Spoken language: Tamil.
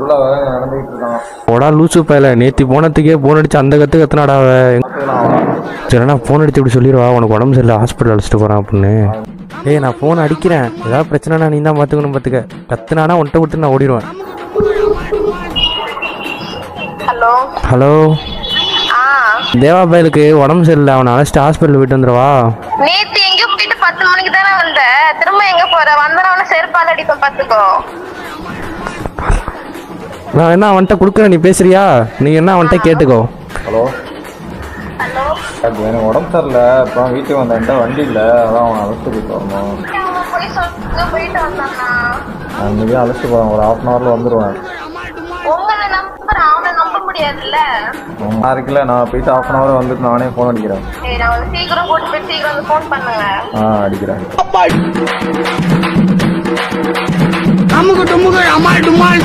திருவிழா வேற நடந்துகிட்டு இருக்கான். போடா லூசு பையல, நேத்தி போனதுக்கே போன் அடிச்சு அந்த கத்துனாடாவ. சரிண்ணா போன் அடிச்சு இப்படி சொல்லிடுவா, உனக்கு உடம்பு சரியில்லை ஹாஸ்பிட்டல் அழைச்சிட்டு போறான் அப்படின்னு. ஏய் நான் போன் அடிக்கிறேன், ஏதாவது பிரச்சனைனா நீ தான் பாத்துக்கணும். பாத்துக்க கத்துனானா ஒன்ட்ட விட்டு நான் ஓடிடுவேன். ஹலோ ஹலோ தேவா பையலுக்கு உடம்பு சரியில்லை, அவனை அழைச்சிட்டு ஹாஸ்பிட்டல் போயிட்டு வந்துடுவா. நேத்து எங்க போயிட்டு 10 மணிக்கு தானே வந்த, திரும்ப எங்க போற? வந்தா அவனை செருப்பால் அடிப்பேன் பாத்துக்கோ. நான் என்ன அவன்கிட்ட கொடுக்குறேன், நீ பேசுறியா? நீ என்ன அவன்கிட்ட கேட்டுக்கோ. ஹலோ ஹலோ எனக்கு உடம்பு சரியில்லை, இப்போ வீட்டுக்கு வந்தேன்ட்ட வண்டி இல்லை, அதான் அவனை அழைச்சிட்டு போயிட்டு வரணும். போய் சொல்லுங்க போயிட்டு வந்தானா? நான் இன்னைக்கு அழைச்சிட்டு போவேன், ஒரு 1/2 hourல வந்துடுவேன். உங்களை நம்பர் அவனை நம்ப முடியாதுல்ல. நான் இருக்குல்ல, நான் போயிட்டு 1/2 hour வந்துட்டு நானே ஃபோன் அடிக்கிறேன். சரி நான் வந்து சீக்கிரம் போட்டு போய் சீக்கிரம் வந்து ஃபோன் பண்ணுங்க. அடிக்கிறேன். அம்முக்கு டும்முக்கு அம்மா டும்மான்